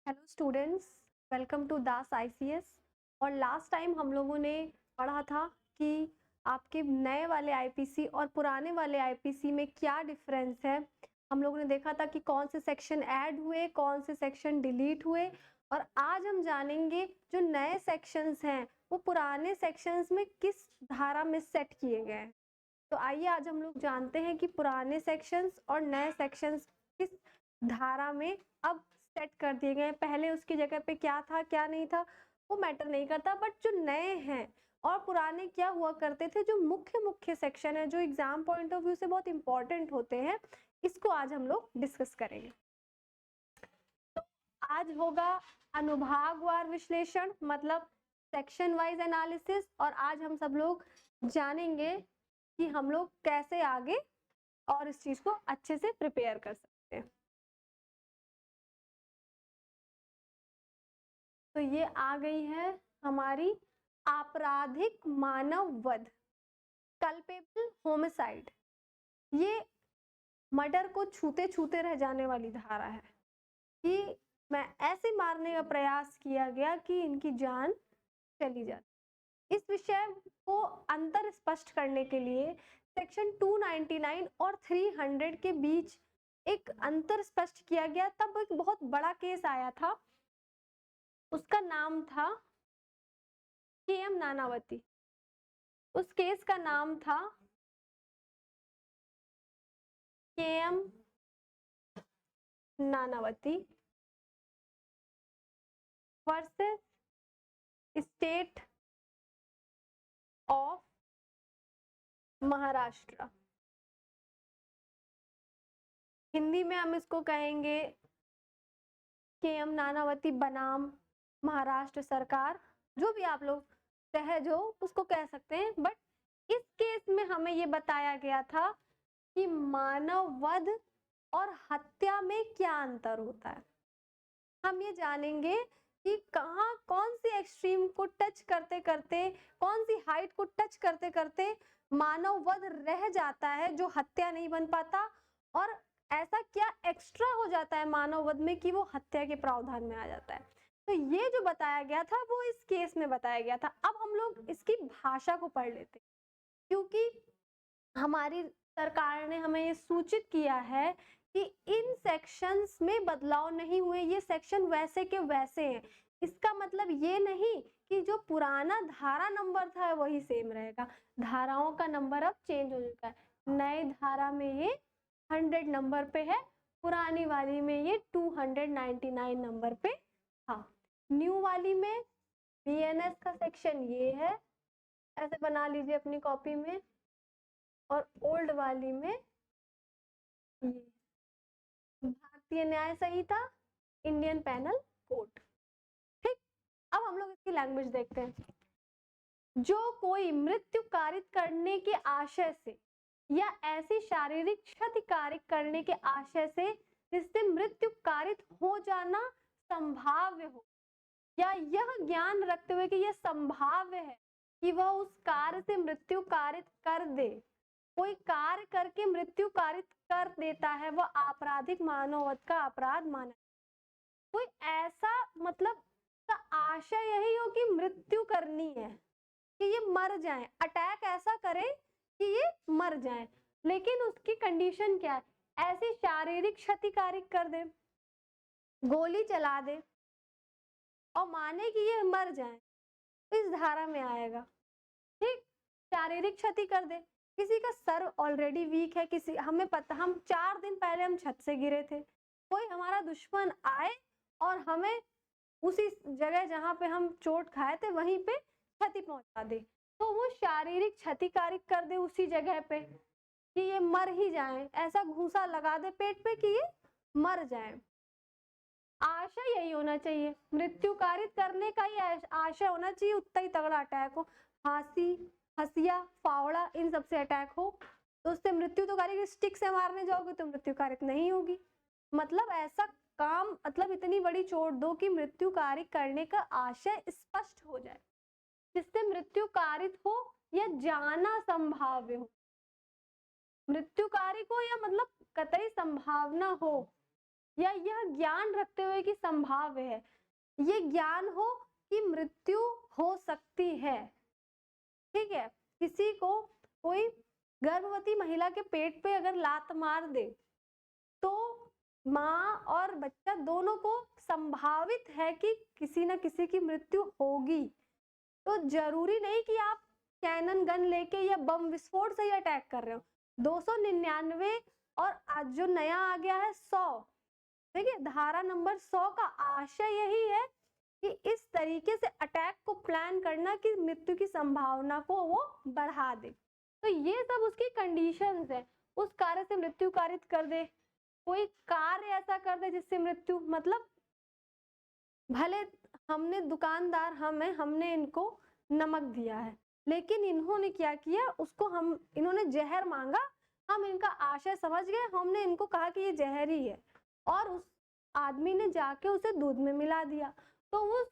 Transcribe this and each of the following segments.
Hello students, welcome to Das ICS. और last time हम लोगों ने पढ़ा था कि आपके नए वाले आईपीसी और पुराने वाले आईपीसी में क्या डिफरेंस है। हम लोगों ने देखा था कि कौन से सेक्शन ऐड हुए, कौन से सेक्शन डिलीट हुए। और आज हम जानेंगे जो नए सेक्शंस हैं वो पुराने सेक्शंस में किस धारा में सेट किए गए हैं। तो आइए आज हम लोग जानते हैं कि पुराने सेक्शंस और नए सेक्शंस किस धारा में अब सेट कर दिए गए। पहले उसकी जगह पे क्या था क्या नहीं था वो मैटर नहीं करता, बट जो नए हैं और पुराने क्या हुआ करते थे, जो मुख्य मुख्य सेक्शन है जो एग्जाम पॉइंट ऑफ व्यू से बहुत इंपॉर्टेंट होते हैं, इसको आज हम लोग डिस्कस करेंगे। तो आज होगा अनुभागवार विश्लेषण, मतलब सेक्शन वाइज एनालिसिस। और आज हम सब लोग जानेंगे कि हम लोग कैसे आगे और इस चीज को अच्छे से प्रिपेयर कर सकते हैं। तो ये आ गई है हमारी आपराधिक मानव वध, कल्पेबल होमिसाइड। ये मर्डर को छूते छूते रह जाने वाली धारा है कि मैं ऐसे मारने का प्रयास किया गया कि इनकी जान चली जाती। इस विषय को अंतर स्पष्ट करने के लिए सेक्शन 299 और 300 के बीच एक अंतर स्पष्ट किया गया। तब एक बहुत बड़ा केस आया था, उसका नाम था केएम नानावती। उस केस का नाम था KM Nanavati versus state of Maharashtra. Hindi में हम इसको कहेंगे केएम नानावती बनाम महाराष्ट्र सरकार, जो भी आप लोग सहज हो उसको कह सकते हैं। बट इस केस में हमें ये बताया गया था कि मानव वध और हत्या में क्या अंतर होता है। हम ये जानेंगे कि कहाँ कौन सी एक्सट्रीम को टच करते करते, कौन सी हाइट को टच करते करते मानव वध रह जाता है जो हत्या नहीं बन पाता, और ऐसा क्या एक्स्ट्रा हो जाता है मानव वध में कि वो हत्या के प्रावधान में आ जाता है। तो ये जो बताया गया था वो इस केस में बताया गया था। अब हम लोग इसकी भाषा को पढ़ लेते हैं, क्योंकि हमारी सरकार ने हमें ये सूचित किया है कि इन सेक्शंस में बदलाव नहीं हुए, ये सेक्शन वैसे के वैसे हैं। इसका मतलब ये नहीं कि जो पुराना धारा नंबर था वही सेम रहेगा। धाराओं का नंबर अब चेंज हो चुका है। नए धारा में ये 100 नंबर पे है, पुरानी वाली में ये 299 नंबर पे था। न्यू वाली में बीएनएस का सेक्शन ये है, ऐसे बना लीजिए अपनी कॉपी में। और ओल्ड वाली में ये भारतीय न्याय संहिता, इंडियन पैनल कोड। ठीक, अब हम लोग इसकी लैंग्वेज देखते हैं। जो कोई मृत्यु कारित करने के आशय से या ऐसी शारीरिक क्षति कारित करने के आशय से जिससे मृत्यु कारित हो जाना संभाव्य हो, या यह ज्ञान रखते हुए कि यह संभाव्य है कि वह उस कार्य से मृत्यु कारित कर दे, कोई कार्य करके मृत्यु कारित कर देता है, वह आपराधिक मानव वध का अपराध माना। कोई ऐसा मतलब का आशय यही हो कि मृत्यु करनी है, कि ये मर जाए, अटैक ऐसा करे कि ये मर जाए, लेकिन उसकी कंडीशन क्या है, ऐसी शारीरिक क्षतिकारी कर दे, गोली चला दे और माने कि ये मर जाए, तो इस धारा में आएगा। ठीक, शारीरिक क्षति कर दे, किसी का सर ऑलरेडी वीक है, किसी हमें पता, हम 4 दिन पहले हम छत से गिरे थे, कोई हमारा दुश्मन आए और हमें उसी जगह जहां पे हम चोट खाए थे वहीं पे क्षति पहुंचा दे, तो वो शारीरिक क्षतिकारी कर दे उसी जगह पे कि ये मर ही जाए, ऐसा घूंसा लगा दे पेट पे कि ये मर जाए। आशय यही होना चाहिए, मृत्यु कारित करने का ही आशय होना चाहिए, उतना ही तगड़ा अटैक हो, फांसी, हसिया, फावड़ा, इन सब से अटैक हो तो उससे मृत्यु तो कारित, स्टिक से मारने जाओगे तो मृत्यु कारित नहीं होगी। मतलब ऐसा काम, मतलब इतनी बड़ी चोट दो कि मृत्यु कारित करने का आशय स्पष्ट हो जाए, जिससे मृत्यु कारित हो या जाना संभाव्य हो। मृत्यु कारित हो या मतलब कतई संभावना हो या यह ज्ञान रखते हुए कि संभाव्य है, ये ज्ञान हो कि मृत्यु हो सकती है। ठीक है, किसी को कोई गर्भवती महिला के पेट पे अगर लात मार दे तो माँ और बच्चा दोनों को संभावित है कि किसी न किसी की मृत्यु होगी। तो जरूरी नहीं कि आप कैनन गन लेके या बम विस्फोट से ही अटैक कर रहे हो। 299 और आज जो नया आ गया है 100, ठीक है, धारा नंबर 100 का आशय यही है कि इस तरीके से अटैक को प्लान करना कि मृत्यु की संभावना को वो बढ़ा दे। तो ये सब उसकी कंडीशंस है। उस कार्य से मृत्यु कारित कर दे, कोई कार्य ऐसा कर दे जिससे मृत्यु, मतलब भले हमने दुकानदार हमने इनको नमक दिया है, लेकिन इन्होंने क्या किया, उसको इन्होंने जहर मांगा, हम इनका आशय समझ गए, हमने इनको कहा कि ये जहर ही है, और उस आदमी ने जाके उसे दूध में मिला दिया। तो वो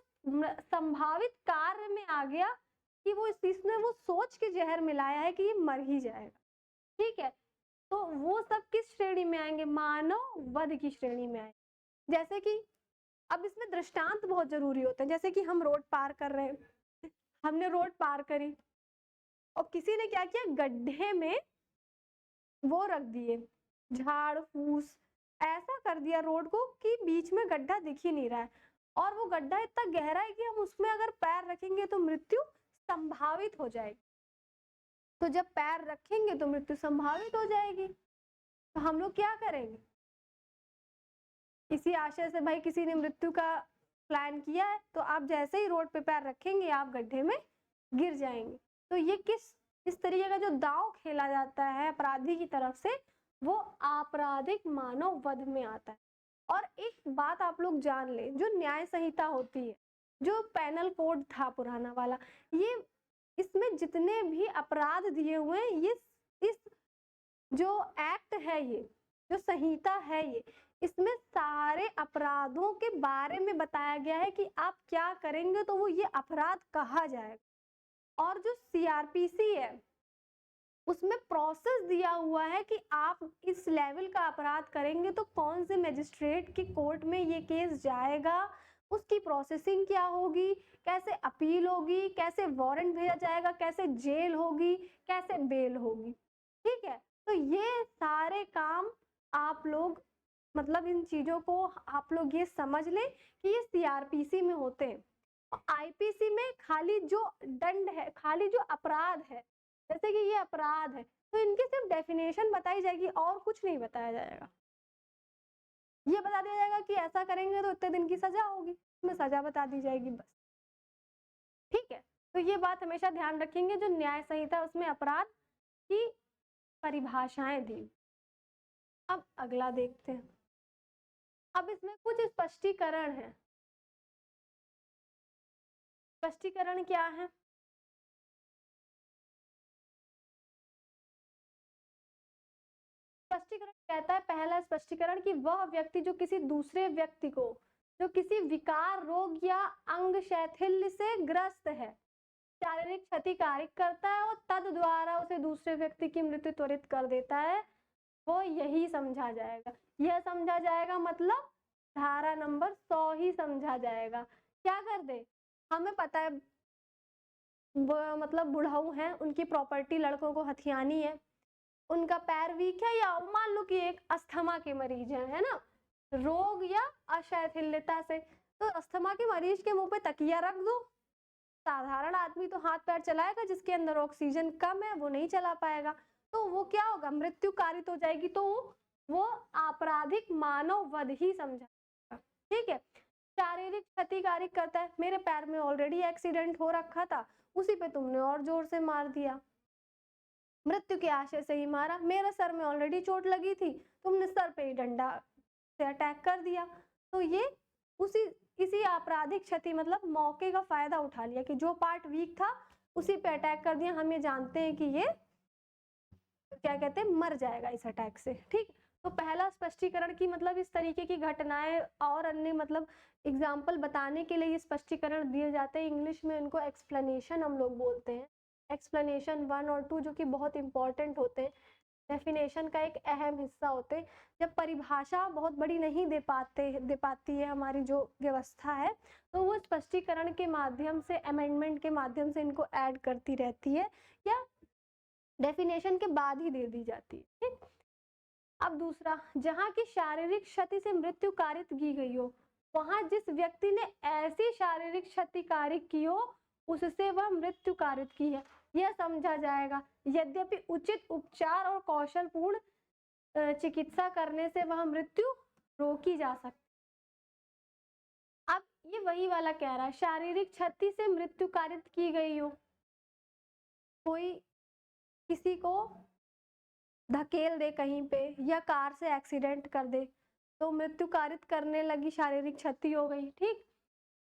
संभावित कार्य में आ गया कि वो इसने वो सोच के जहर मिलाया है कि ये मर ही जाएगा। ठीक है, तो वो सब किस श्रेणी में आएंगे? मानव वध की श्रेणी में आएंगे। जैसे कि अब इसमें दृष्टांत बहुत जरूरी होते हैं। जैसे कि हम रोड पार कर रहे हैं, हमने रोड पार करी और किसी ने क्या किया, गड्ढे में वो रख दिए झाड़ फूस, ऐसा कर दिया रोड को कि बीच में गड्ढा दिख ही नहीं रहा है, और वो गड्ढा इतना गहरा है कि हम उसमें अगर पैर रखेंगे तो मृत्यु संभावित हो जाएगी। तो जब पैर रखेंगे तो मृत्यु संभावित हो जाएगी, तो हम लोग क्या करेंगे? इसी आशय से भाई किसी ने मृत्यु का प्लान किया है, तो आप जैसे ही रोड पे पैर रखेंगे आप गड्ढे में गिर जाएंगे। तो ये इस तरीके का जो दांव खेला जाता है अपराधी की तरफ से, वो आपराधिक मानव वध में आता है। और एक बात आप लोग जान ले, जो न्याय संहिता होती है, जो पेनल कोड था पुराना वाला, ये इसमें जितने भी अपराध दिए हुए हैं, ये इस जो एक्ट है, ये जो संहिता है, ये इसमें सारे अपराधों के बारे में बताया गया है कि आप क्या करेंगे तो वो ये अपराध कहा जाएगा। और जो सीआरपीसी है उसमें प्रोसेस दिया हुआ है कि आप इस लेवल का अपराध करेंगे तो कौन से मजिस्ट्रेट की कोर्ट में ये केस जाएगा, उसकी प्रोसेसिंग क्या होगी, कैसे अपील होगी, कैसे वारंट भेजा जाएगा, कैसे जेल होगी, कैसे बेल होगी। ठीक है, तो ये सारे काम आप लोग, मतलब इन चीजों को आप लोग ये समझ लें कि ये सीआरपीसी में होते हैं। आईपीसी में खाली जो दंड है, खाली जो अपराध है, जैसे कि ये अपराध है तो इनकी सिर्फ डेफिनेशन बताई जाएगी और कुछ नहीं बताया जाएगा। ये बता दिया जाएगा कि ऐसा करेंगे तो इतने दिन की सजा होगी, इसमें सजा बता दी जाएगी बस। ठीक है, तो ये बात हमेशा ध्यान रखेंगे, जो न्याय संहिता उसमें अपराध की परिभाषाएं दी। अब अगला देखते हैं। अब इसमें कुछ स्पष्टीकरण है। स्पष्टीकरण क्या है? स्पष्टीकरण कहता है, पहला स्पष्टीकरण, कि वह व्यक्ति जो किसी दूसरे व्यक्ति को जो किसी विकार, रोग या अंग शैथिल्य से ग्रस्त है, शारीरिक क्षति कारिक करता है और तद द्वारा उसे दूसरे व्यक्ति की मृत्यु त्वरित कर देता है, वो यही समझा जाएगा। यह समझा जाएगा मतलब धारा नंबर 100 ही समझा जाएगा। क्या कर दे, हमें पता है मतलब बुढ़ाऊ हैं, उनकी प्रॉपर्टी लड़कों को हथियानी है, उनका पैर वीक है, या मान लो कि एक अस्थमा के मरीज है ना, रोग या अशैथिल्यता से, तो अस्थमा के मरीज के मुंह पे तकिया रख दो। साधारण आदमी तो हाथ पैर चलाएगा, जिसके अंदर ऑक्सीजन कम है वो नहीं चला पाएगा, तो वो क्या होगा, मृत्यु कारित हो जाएगी। तो वो आपराधिक मानव वध ही समझा। ठीक है, शारीरिक क्षतिकारी करता है, मेरे पैर में ऑलरेडी एक्सीडेंट हो रखा था, उसी पे तुमने और जोर से मार दिया, मृत्यु के आशय से ही मारा, मेरे सर में ऑलरेडी चोट लगी थी, तुमने सर पे ही डंडा से अटैक कर दिया। तो ये इसी आपराधिक क्षति, मतलब मौके का फायदा उठा लिया कि जो पार्ट वीक था उसी पे अटैक कर दिया, हम ये जानते हैं कि ये क्या कहते हैं, मर जाएगा इस अटैक से। ठीक, तो पहला स्पष्टीकरण की मतलब इस तरीके की घटनाएं और अन्य मतलब एग्जाम्पल बताने के लिए ये स्पष्टीकरण दिए जाते हैं। इंग्लिश में इनको एक्सप्लेनेशन हम लोग बोलते हैं, एक्सप्लेनेशन 1 और 2, जो कि बहुत इंपॉर्टेंट होते हैं। डेफिनेशन का एक अहम हिस्सा होते हैं। जब परिभाषा बहुत बड़ी नहीं दे पाती है हमारी जो व्यवस्था है, तो वो स्पष्टीकरण के माध्यम से, अमेंडमेंट के माध्यम से इनको ऐड करती रहती है या डेफिनेशन के बाद ही दे दी जाती है। ठीक। अब दूसरा, जहाँ की शारीरिक क्षति से मृत्यु कारित की गई हो, वहां जिस व्यक्ति ने ऐसी शारीरिक क्षति कारित की हो उससे वह मृत्यु कारित की है, यह समझा जाएगा। यद्यपि उचित उपचार और कौशलपूर्ण चिकित्सा करने से वह मृत्यु रोकी जा सकती। अब ये वही वाला कह रहा है, शारीरिक क्षति से मृत्यु कारित की गई हो, कोई किसी को धकेल दे कहीं पे या कार से एक्सीडेंट कर दे तो मृत्यु कारित करने लगी, शारीरिक क्षति हो गई। ठीक।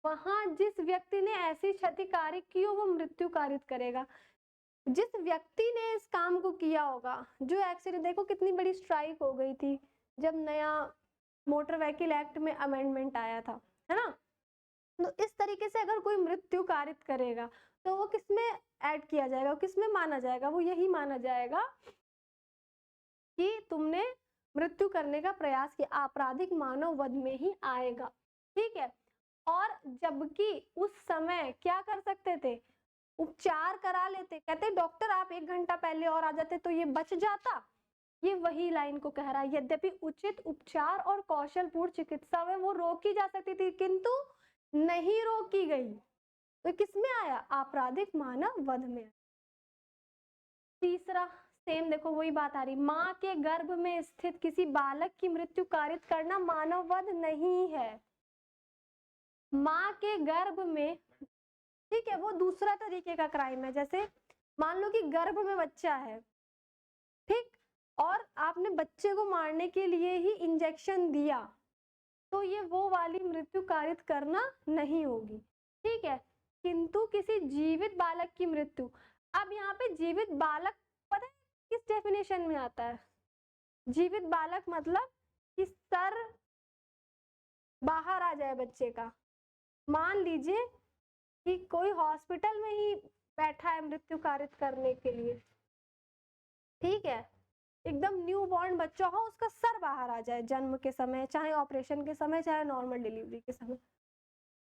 वहां जिस व्यक्ति ने ऐसी क्षति कारित की हो वो मृत्यु कारित करेगा। जिस व्यक्ति ने इस काम को किया होगा, जो एक्सीडेंट, देखो कितनी बड़ी स्ट्राइक हो गई थी जब नया मोटर व्हीकल एक्ट में अमेंडमेंट आया था, है ना। तो इस तरीके से अगर कोई मृत्यु कारित करेगा तो वो किसमें ऐड किया जाएगा, किसमें माना जाएगा, वो यही माना जाएगा कि तुमने मृत्यु करने का प्रयास किया, आपराधिक मानव वध में ही आएगा। ठीक है। और जबकि उस समय क्या कर सकते थे, उपचार करा लेते, कहते डॉक्टर आप 1 घंटा पहले और आ जाते तो ये बच जाता। ये वही लाइन को कह रहा है, यद्यपि उचित उपचार और कौशलपूर्ण चिकित्सा में वो रोकी जा सकती थी किंतु नहीं रोकी गई, तो किसमें आया, आपराधिक मानव वध में। तीसरा, सेम देखो वही बात आ रही, माँ के गर्भ में स्थित किसी बालक की मृत्यु कारित करना मानव वध नहीं है। माँ के गर्भ में, ठीक है, वो दूसरा तरीके का क्राइम है। जैसे मान लो कि गर्भ में बच्चा है, ठीक, और आपने बच्चे को मारने के लिए ही इंजेक्शन दिया, तो ये वो वाली मृत्यु कारित करना नहीं होगी। ठीक है। किंतु किसी जीवित बालक की मृत्यु, अब यहाँ पे जीवित बालक पता है किस डेफिनेशन में आता है, जीवित बालक मतलब कि सर बाहर आ जाए बच्चे का। मान लीजिए कि कोई हॉस्पिटल में ही बैठा है मृत्यु कारित करने के लिए, ठीक है, एकदम न्यू बॉर्न बच्चा हो, उसका सर बाहर आ जाए जन्म के समय, चाहे ऑपरेशन के समय चाहे नॉर्मल डिलीवरी के समय,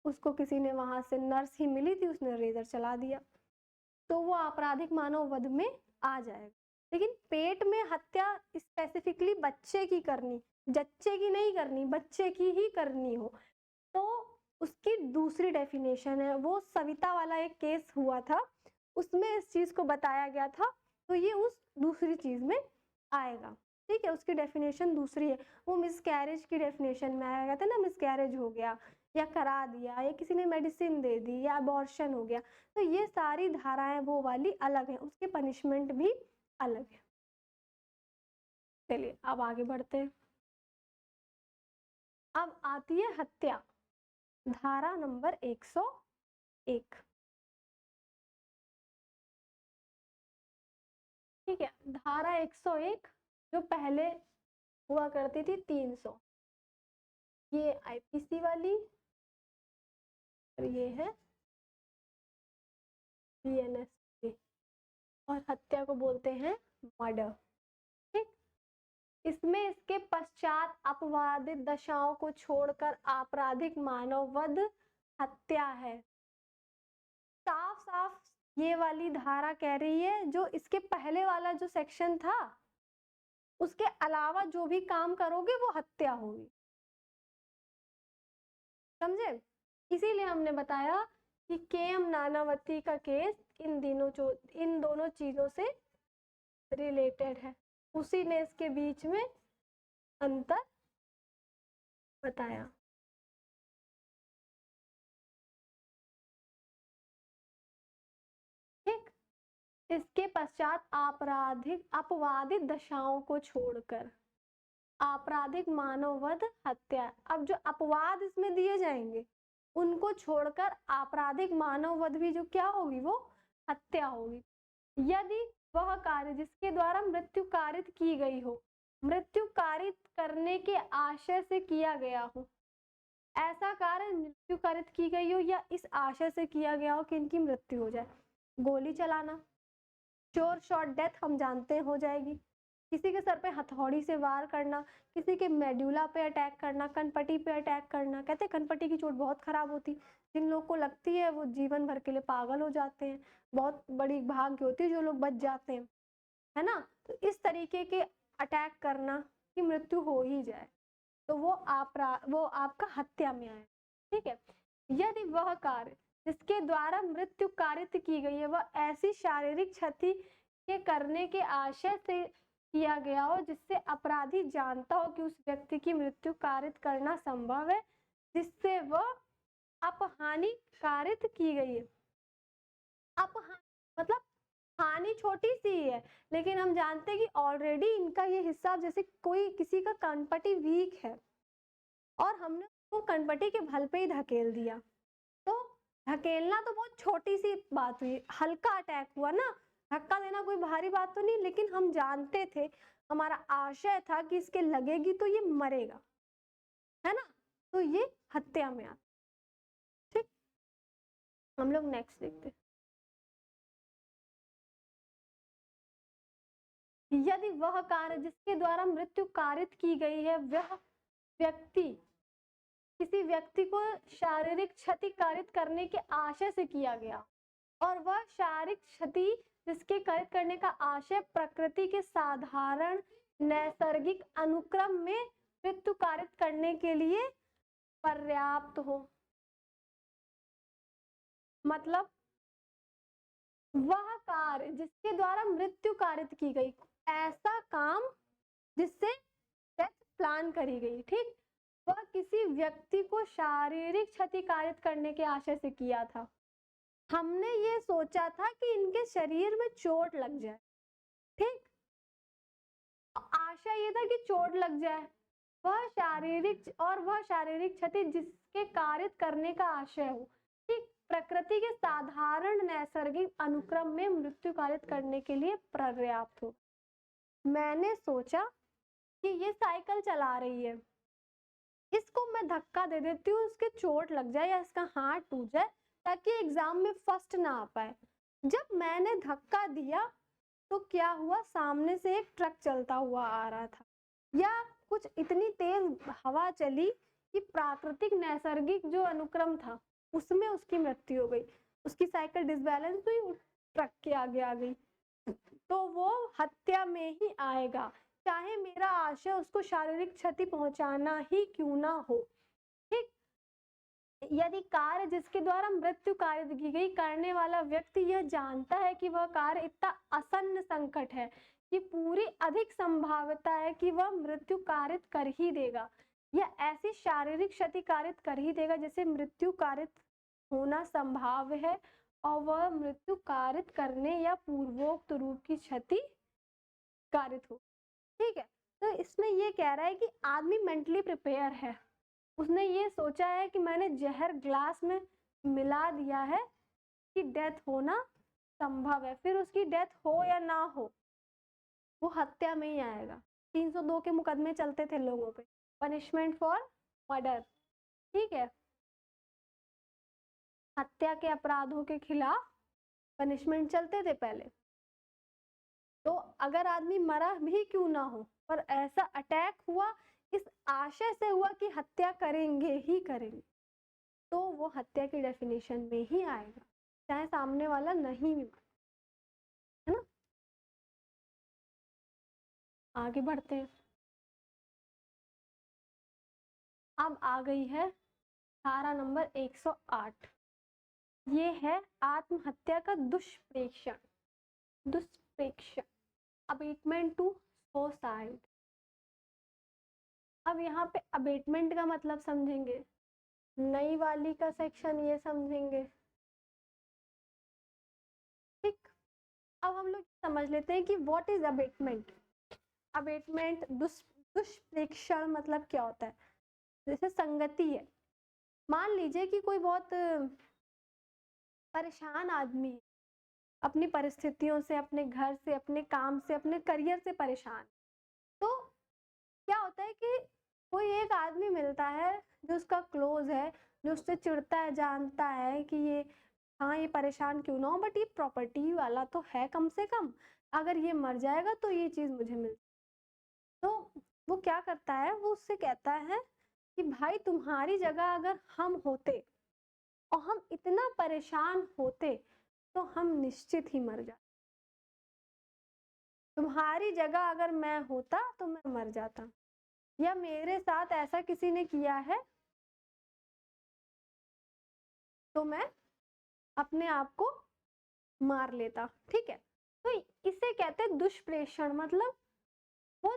उसको किसी ने, वहां से नर्स ही मिली थी, उसने रेजर चला दिया, तो वो आपराधिक मानव वध में आ जाएगा। लेकिन पेट में हत्या स्पेसिफिकली बच्चे की करनी, जच्चे की नहीं करनी, बच्चे की ही करनी हो तो उसकी दूसरी डेफिनेशन है। वो सविता वाला एक केस हुआ था, उसमें इस चीज को बताया गया था, तो ये उस दूसरी चीज में आएगा। ठीक है, उसकी डेफिनेशन दूसरी है, वो मिसकैरेज की डेफिनेशन में आएगा था ना, मिसकैरेज हो गया या करा दिया या किसी ने मेडिसिन दे दी या अबॉर्शन हो गया, तो ये सारी धाराएं वो वाली अलग है, उसके पनिशमेंट भी अलग है। चलिए अब आगे बढ़ते हैं। अब आती है हत्या, धारा नंबर 101। ठीक है, धारा 101 जो पहले हुआ करती थी 300, ये आईपीसी वाली और ये है बीएनएस और हत्या को बोलते हैं मर्डर। ठीक, इसमें इसके पश्चात अपवादित दशाओं को छोड़कर आपराधिक मानव वध हत्या है। साफ साफ ये वाली धारा कह रही है जो इसके पहले वाला जो सेक्शन था उसके अलावा जो भी काम करोगे वो हत्या होगी, समझे। इसीलिए हमने बताया कि केएम नानावती का केस इन दोनों चीजों से रिलेटेड है, उसी ने इसके बीच में अंतर बताया। ठीक, इसके पश्चात अपवादित दशाओं को छोड़कर आपराधिक मानववध हत्या, अब जो अपवाद इसमें दिए जाएंगे उनको छोड़कर आपराधिक मानववध भी जो क्या होगी वो हत्या होगी। यदि वह कार्य जिसके द्वारा मृत्यु कारित की गई हो, मृत्यु कारित करने के आशय से किया गया हो, ऐसा कार्य मृत्यु कारित की गई हो या इस आशय से किया गया हो कि इनकी मृत्यु हो जाए। गोली चलाना, श्योर शॉट डेथ हम जानते हैं हो जाएगी, किसी के सर पे हथौड़ी से वार करना, किसी के मेडुला पे अटैक करना, कनपटी पे अटैक करना। कहते हैं कनपटी की चोट बहुत खराब होती, जिन लोगों को लगती है वो जीवन भर के लिए पागल हो जाते हैं। बहुत बड़ी भाग्य होती है जो लोग बच जाते हैं, है ना। तो इस तरीके के अटैक करना कि मृत्यु हो ही जाए, तो वो आपका हत्या में आए। ठीक है। यदि वह कार्य जिसके द्वारा मृत्यु कारित की गई है वह ऐसी शारीरिक क्षति के करने के आशय से किया गया हो जिससे अपराधी जानता हो कि उस व्यक्ति की मृत्यु कारित करना संभव है, जिससे वह अपहानि कारित की गई है। अपहानि मतलब हानि छोटी सी ही है, लेकिन हम जानते हैं कि ऑलरेडी इनका ये हिस्सा, जैसे कोई किसी का कनपटी वीक है और हमने उसको कनपटी के बल पे ही धकेल दिया, तो धकेलना तो बहुत छोटी सी बात हुई, हल्का अटैक हुआ ना, धक्का देना कोई भारी बात तो नहीं, लेकिन हम जानते थे, हमारा आशय था कि इसके लगेगी तो ये मरेगा, है ना, तो ये हत्या में आता। ठीक, हम लोग नेक्स्ट देखते हैं। यदि वह कार्य जिसके द्वारा मृत्यु कारित की गई है वह व्यक्ति किसी व्यक्ति को शारीरिक क्षति कारित करने के आशय से किया गया और वह शारीरिक क्षति जिसके कारित करने का आशय प्रकृति के साधारण नैसर्गिक अनुक्रम में मृत्यु कारित करने के लिए पर्याप्त हो, मतलब वह कार्य जिसके द्वारा मृत्यु कारित की गई, ऐसा काम जिससे डेथ प्लान करी गई, ठीक, वह किसी व्यक्ति को शारीरिक क्षति कारित करने के आशय से किया था। हमने ये सोचा था कि इनके शरीर में चोट लग जाए, ठीक, आशय ये था कि चोट लग जाए, वह शारीरिक क्षति जिसके कारित करने का आशय हो, ठीक, प्रकृति के साधारण नैसर्गिक अनुक्रम में मृत्यु कारित करने के लिए पर्याप्त हो। मैंने सोचा कि ये साइकिल चला रही है, इसको मैं धक्का दे देती हूँ, उसके चोट लग जाए या इसका हाथ टूट जाए ताकि एग्जाम में फर्स्ट ना आ पाए। जब मैंने धक्का दिया तो क्या हुआ, सामने से एक ट्रक चलता हुआ आ रहा था या कुछ इतनी तेज हवा चली कि प्राकृतिक नैसर्गिक जो अनुक्रम था उसमें उसकी मृत्यु हो गई, उसकी साइकिल डिसबैलेंस हुई, ट्रक के आगे आ गई, तो वो हत्या में ही आएगा, चाहे मेरा आशय उसको शारीरिक क्षति पहुंचाना ही क्यों ना हो। ठीक, यदि कार्य जिसके द्वारा मृत्यु कारित की गई करने वाला व्यक्ति यह जानता है कि वह कार्य इतना आसन्न संकट है कि पूरी अधिक संभावना है कि वह मृत्यु कारित कर ही देगा या ऐसी शारीरिक क्षति कारित कर ही देगा जिसे मृत्यु कारित होना संभव है और वह मृत्यु कारित करने या पूर्वोक्त रूप की क्षति कारित हो। ठीक है, तो इसमें ये कह रहा है कि आदमी मेंटली प्रिपेयर है, उसने ये सोचा है कि मैंने जहर ग्लास में मिला दिया है कि डेथ होना संभव है, फिर उसकी डेथ हो या ना हो वो हत्या में ही आएगा। 302 के मुकदमे चलते थे लोगों पे, पनिशमेंट फॉर मर्डर, ठीक है, हत्या के अपराधों के खिलाफ पनिशमेंट चलते थे पहले। तो अगर आदमी मरा भी क्यों ना हो पर ऐसा अटैक हुआ इस आशय से हुआ कि हत्या करेंगे ही करेंगे, तो वो हत्या की डेफिनेशन में ही आएगा, चाहे सामने वाला नहीं भी, है ना। आगे बढ़ते हैं। अब आ गई है धारा नंबर 108, ये है आत्महत्या का दुष्प्रेक्षण, अबेटमेंट टू सुसाइड। अब यहाँ पे अबेटमेंट का मतलब समझेंगे, नई वाली का सेक्शन ये समझेंगे, ठीक। अब हम लोग समझ लेते हैं कि व्हाट इज अबेटमेंट। अबेटमेंट दुष्प्रेक्षण मतलब क्या होता है, जैसे संगति है, मान लीजिए कि कोई बहुत परेशान आदमी है, अपनी परिस्थितियों से, अपने घर से, अपने काम से, अपने करियर से परेशान, तो क्या होता है कि कोई एक आदमी मिलता है जो उसका क्लोज है, जो उससे चिढ़ता है, जानता है कि ये हाँ ये परेशान क्यों ना हो बट ये प्रॉपर्टी वाला तो है, कम से कम अगर ये मर जाएगा तो ये चीज मुझे मिल, तो वो क्या करता है, वो उससे कहता है कि भाई तुम्हारी जगह अगर हम होते और हम इतना परेशान होते तो हम निश्चित ही मर जाते। तुम्हारी जगह अगर मैं होता तो मैं मर जाता, या मेरे साथ ऐसा किसी ने किया है तो मैं अपने आप को मार लेता। ठीक है, तो इसे कहते हैं दुष्प्रेषण, मतलब वो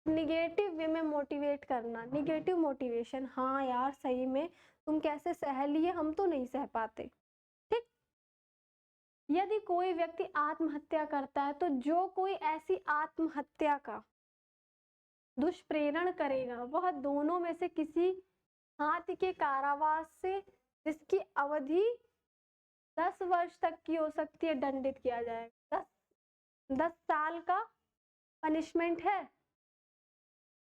निगेटिव वे में मोटिवेट करना, निगेटिव मोटिवेशन। हाँ यार सही में तुम कैसे सह लिए, हम तो नहीं सह पाते। ठीक, यदि कोई व्यक्ति आत्महत्या करता है तो जो कोई ऐसी आत्महत्या का दुष्प्रेरण करेगा वह दोनों में से किसी हाथ के कारावास से, जिसकी अवधि 10 वर्ष तक की हो सकती है, दंडित किया जाएगा। 10 साल का पनिशमेंट है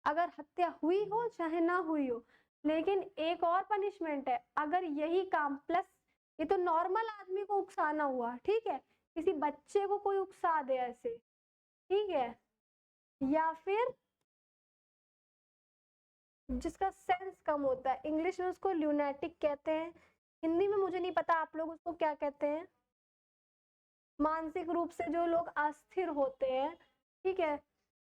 अगर हत्या हुई हो चाहे ना हुई हो। लेकिन एक और पनिशमेंट है, अगर यही काम प्लस, ये तो नॉर्मल आदमी को उकसाना हुआ, ठीक है, किसी बच्चे को कोई उकसा दे ऐसे, ठीक है, या फिर जिसका सेंस कम होता है, इंग्लिश में उसको ल्यूनेटिक कहते हैं, हिंदी में मुझे नहीं पता आप लोग उसको क्या कहते हैं। मानसिक रूप से जो लोग अस्थिर होते हैं, ठीक है,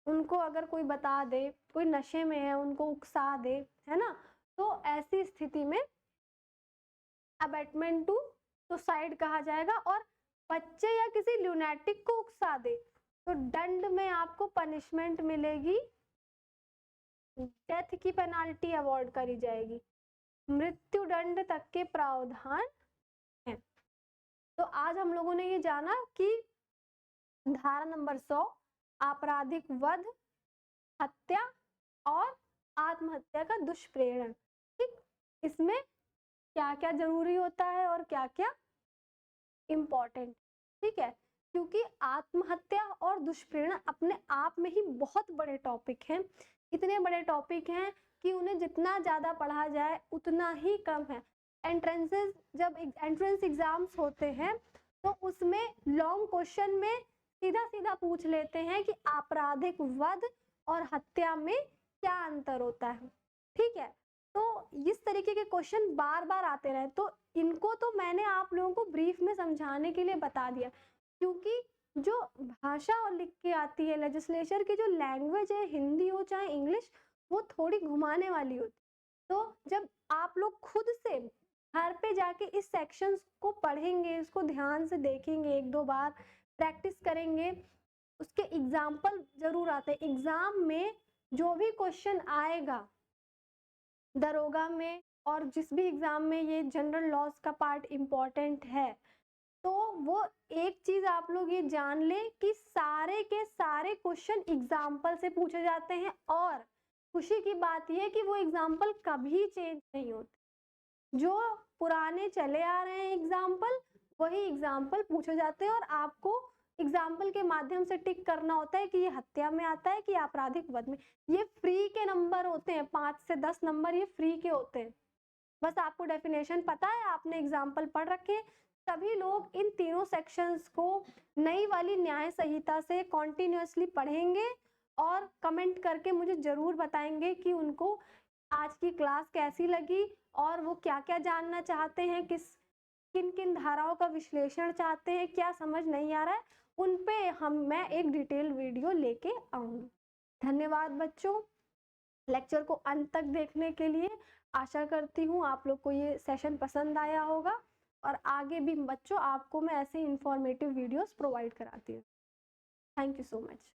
उनको अगर कोई बता दे, कोई नशे में है उनको उकसा दे, है ना, तो ऐसी स्थिति में अबैटमेंट टू सुसाइड कहा जाएगा। और बच्चे या किसी ल्यूनेटिक को उकसा दे तो दंड में आपको पनिशमेंट मिलेगी, डेथ की पेनाल्टी अवॉर्ड करी जाएगी, मृत्यु दंड तक के प्रावधान है। तो आज हम लोगों ने ये जाना कि धारा नंबर 100 आपराधिक वध, हत्या और आत्महत्या का दुष्प्रेरण, ठीक, इसमें क्या क्या जरूरी होता है और क्या क्या इम्पोर्टेंट, ठीक है, क्योंकि आत्महत्या और दुष्प्रेरण अपने आप में ही बहुत बड़े टॉपिक हैं, इतने बड़े टॉपिक हैं कि उन्हें जितना ज़्यादा पढ़ा जाए उतना ही कम है। एंट्रेंसेस, जब एंट्रेंस एग्जाम्स होते हैं तो उसमें लॉन्ग क्वेश्चन में सीधा सीधा पूछ लेते हैं कि आपराधिक वध और हत्या में क्या अंतर होता है, ठीक है। तो इस तरीके के क्वेश्चन बार बार आते रहे, तो इनको तो मैंने आप लोगों को ब्रीफ में समझाने के लिए बता दिया, क्योंकि जो भाषा और लिख के आती है, लेजिस्लेचर की जो लैंग्वेज है, हिंदी हो चाहे इंग्लिश, वो थोड़ी घुमाने वाली होती। तो जब आप लोग खुद से घर पे जाके इस सेक्शंस को पढ़ेंगे, इसको ध्यान से देखेंगे, 1-2 बार प्रैक्टिस करेंगे, उसके एग्जाम्पल जरूर आते हैं। एग्जाम में जो भी क्वेश्चन आएगा दरोगा में और जिस भी एग्जाम में ये जनरल लॉज का पार्ट इम्पोर्टेंट है, तो वो एक चीज आप लोग ये जान लें कि सारे के सारे क्वेश्चन एग्जाम्पल से पूछे जाते हैं, और खुशी की बात यह है कि वो एग्जाम्पल कभी चेंज नहीं होते, जो पुराने चले आ रहे हैं एग्जाम्पल वही एग्जाम्पल पूछे जाते हैं, और आपको एग्जाम्पल के माध्यम से टिक करना होता है कि ये हत्या में आता है कि आपराधिक वध में। ये फ्री के नंबर होते हैं, 5 से 10 नंबर ये फ्री के होते हैं। बस आपको डेफिनेशन पता है, आपने एग्जाम्पल पढ़ रखे। सभी लोग इन तीनों सेक्शंस को नई वाली न्याय संहिता से कॉन्टिन्यूसली पढ़ेंगे और कमेंट करके मुझे जरूर बताएंगे कि उनको आज की क्लास कैसी लगी और वो क्या क्या जानना चाहते हैं, किन किन धाराओं का विश्लेषण चाहते हैं, क्या समझ नहीं आ रहा है, उन पे मैं एक डिटेल वीडियो लेके आऊंगी। धन्यवाद बच्चों, लेक्चर को अंत तक देखने के लिए। आशा करती हूँ आप लोग को ये सेशन पसंद आया होगा, और आगे भी बच्चों आपको मैं ऐसे इंफॉर्मेटिव वीडियोस प्रोवाइड कराती हूँ। Thank you so much.